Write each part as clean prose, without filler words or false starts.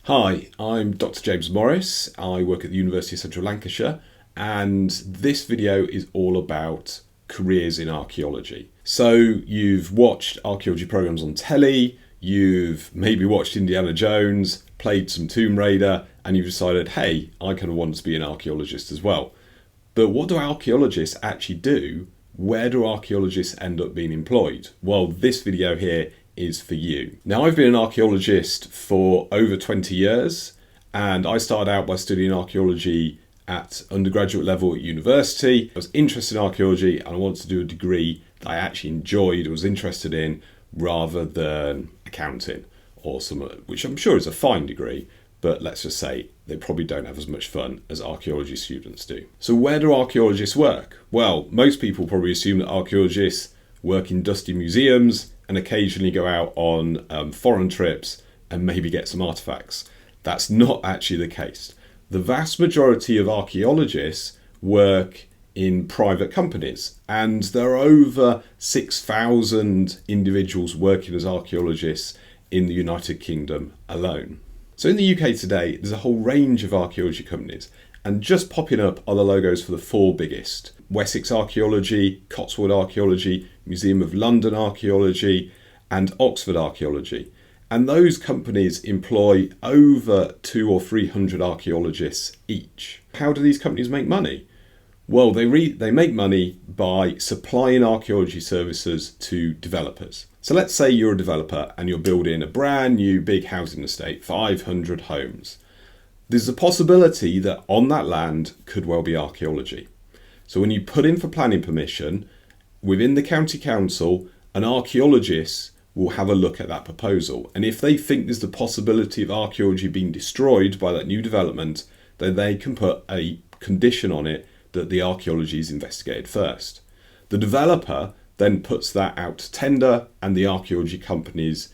Hi, I'm Dr. James Morris. I work at the University of Central Lancashire, and this video is all about careers in archaeology. So you've watched archaeology programs on telly, you've maybe watched Indiana Jones, played some Tomb Raider, and you've decided, hey, I kind of want to be an archaeologist as well. But what do archaeologists actually do? Where do archaeologists end up being employed? Well, this video here is for you. Now, I've been an archaeologist for over 20 years, and I started out by studying archaeology at undergraduate level at university. I was interested in archaeology and I wanted to do a degree that I actually enjoyed, was interested in, rather than accounting or some, which I'm sure is a fine degree, but let's just say they probably don't have as much fun as archaeology students do. So where do archaeologists work? Well, most people probably assume that archaeologists work in dusty museums and occasionally go out on foreign trips and maybe get some artifacts. That's not actually the case. The vast majority of archaeologists work in private companies, and there are over 6,000 individuals working as archaeologists in the United Kingdom alone. So in the UK today, there's a whole range of archaeology companies, and just popping up are the logos for the four biggest: Wessex Archaeology, Cotswold Archaeology, Museum of London Archaeology, and Oxford Archaeology. And those companies employ over 200 or 300 archaeologists each. How do these companies make money? Well, they make money by supplying archaeology services to developers. So let's say you're a developer and you're building a brand new big housing estate, 500 homes. There's a possibility that on that land could well be archaeology. So when you put in for planning permission, within the county council, an archaeologist will have a look at that proposal. And if they think there's the possibility of archaeology being destroyed by that new development, then they can put a condition on it that the archaeology is investigated first. The developer then puts that out to tender, and the archaeology companies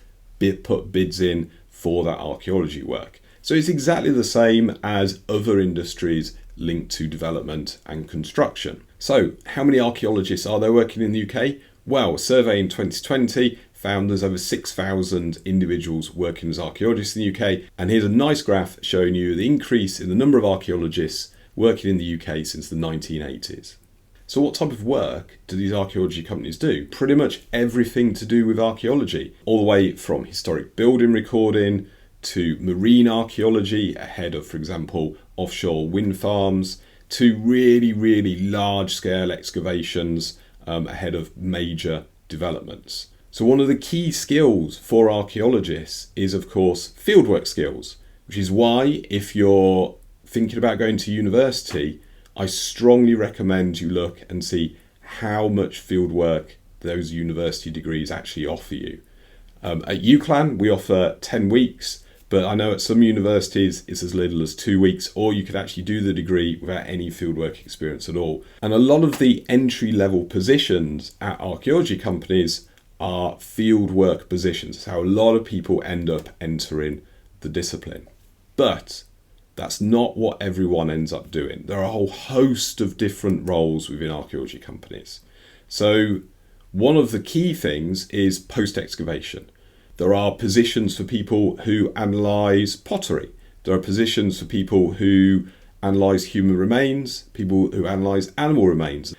put bids in for that archaeology work. So it's exactly the same as other industries linked to development and construction. So how many archaeologists are there working in the UK? Well, a survey in 2020 found there's over 6,000 individuals working as archaeologists in the UK. And here's a nice graph showing you the increase in the number of archaeologists working in the UK since the 1980s. So what type of work do these archaeology companies do? Pretty much everything to do with archaeology, all the way from historic building recording to marine archaeology ahead of, for example, offshore wind farms, to really large scale excavations ahead of major developments. So one of the key skills for archaeologists is, of course, fieldwork skills, which is why if you're thinking about going to university, I strongly recommend you look and see how much fieldwork those university degrees actually offer you. At UCLan, we offer 10 weeks, but I know at some universities it's as little as 2 weeks, or you could actually do the degree without any fieldwork experience at all. And a lot of the entry-level positions at archaeology companies are fieldwork positions. It's how a lot of people end up entering the discipline. But that's not what everyone ends up doing. There are a whole host of different roles within archaeology companies. So one of the key things is post-excavation. There are positions for people who analyse pottery. There are positions for people who analyse human remains, people who analyse animal remains.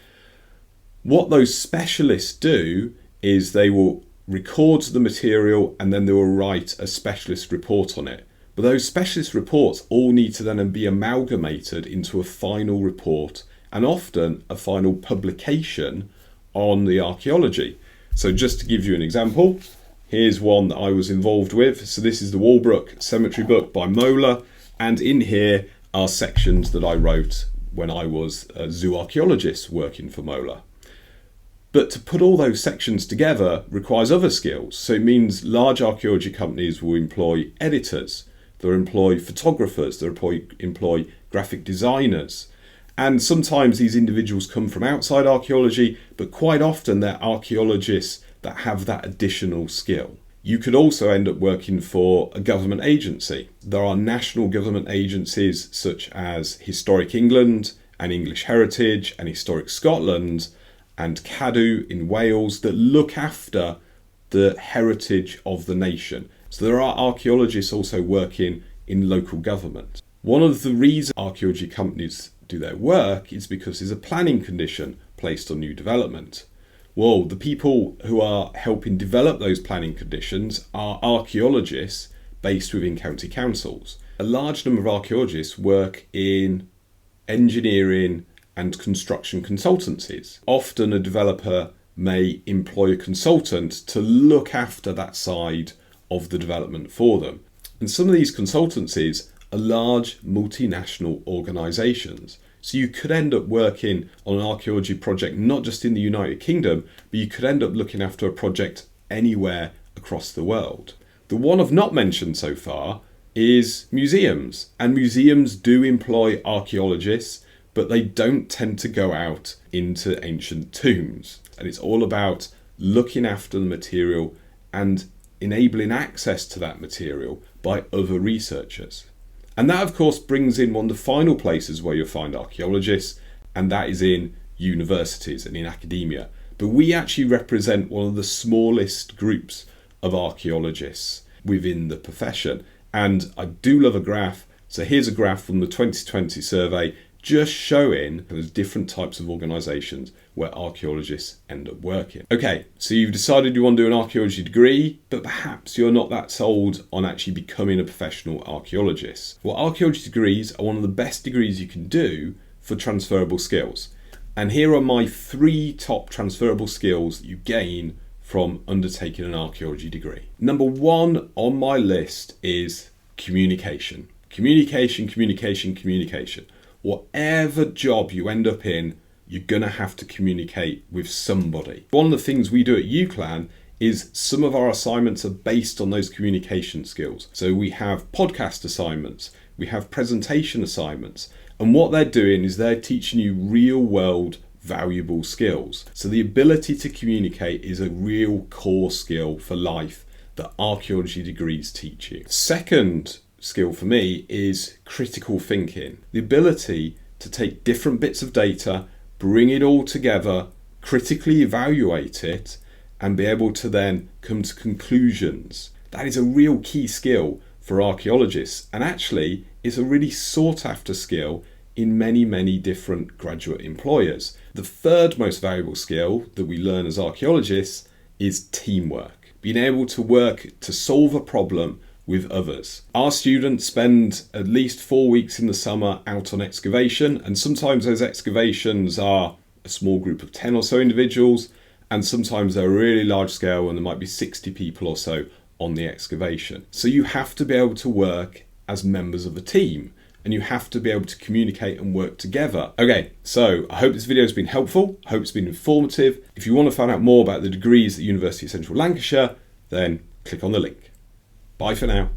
What those specialists do is they will record the material and then they will write a specialist report on it. But those specialist reports all need to then be amalgamated into a final report, and often a final publication on the archaeology. So just to give you an example, here's one that I was involved with. So this is the Walbrook Cemetery book by Moeller, and in here are sections that I wrote when I was a zoo archaeologist working for Moeller. But to put all those sections together requires other skills. So it means large archaeology companies will employ editors, they'll employ photographers, they'll employ graphic designers. And sometimes these individuals come from outside archaeology, but quite often they're archaeologists that have that additional skill. You could also end up working for a government agency. There are national government agencies such as Historic England and English Heritage and Historic Scotland and Cadw in Wales that look after the heritage of the nation. So there are archaeologists also working in local government. One of the reasons archaeology companies do their work is because there's a planning condition placed on new development. Well, the people who are helping develop those planning conditions are archaeologists based within county councils. A large number of archaeologists work in engineering and construction consultancies. Often a developer may employ a consultant to look after that side of the development for them. And some of these consultancies are large multinational organisations. So you could end up working on an archaeology project not just in the United Kingdom, but you could end up looking after a project anywhere across the world. The one I've not mentioned so far is museums. And museums do employ archaeologists, but they don't tend to go out into ancient tombs. And it's all about looking after the material and enabling access to that material by other researchers. And that, of course, brings in one of the final places where you'll find archaeologists, and that is in universities and in academia. But we actually represent one of the smallest groups of archaeologists within the profession. And I do love a graph. So here's a graph from the 2020 survey just showing the different types of organisations where archaeologists end up working. Okay, so you've decided you want to do an archaeology degree, but perhaps you're not that sold on actually becoming a professional archaeologist. Well, archaeology degrees are one of the best degrees you can do for transferable skills. And here are my 3 top transferable skills that you gain from undertaking an archaeology degree. Number 1 on my list is communication. Communication. Whatever job you end up in, you're going to have to communicate with somebody. One of the things we do at UCLan is some of our assignments are based on those communication skills. So we have podcast assignments, we have presentation assignments, and what they're doing is they're teaching you real world valuable skills. So the ability to communicate is a real core skill for life that archaeology degrees teach you. Second skill for me is critical thinking. The ability to take different bits of data, bring it all together, critically evaluate it, and be able to then come to conclusions. That is a real key skill for archaeologists, and actually is a really sought after skill in many different graduate employers. The third most valuable skill that we learn as archaeologists is teamwork. Being able to work to solve a problem with others. Our students spend at least 4 weeks in the summer out on excavation, and sometimes those excavations are a small group of 10 or so individuals, and sometimes they're really large scale and there might be 60 people or so on the excavation. So you have to be able to work as members of a team, and you have to be able to communicate and work together. Okay, so I hope this video has been helpful. I hope it's been informative. If you want to find out more about the degrees at the University of Central Lancashire, then click on the link. Bye for now.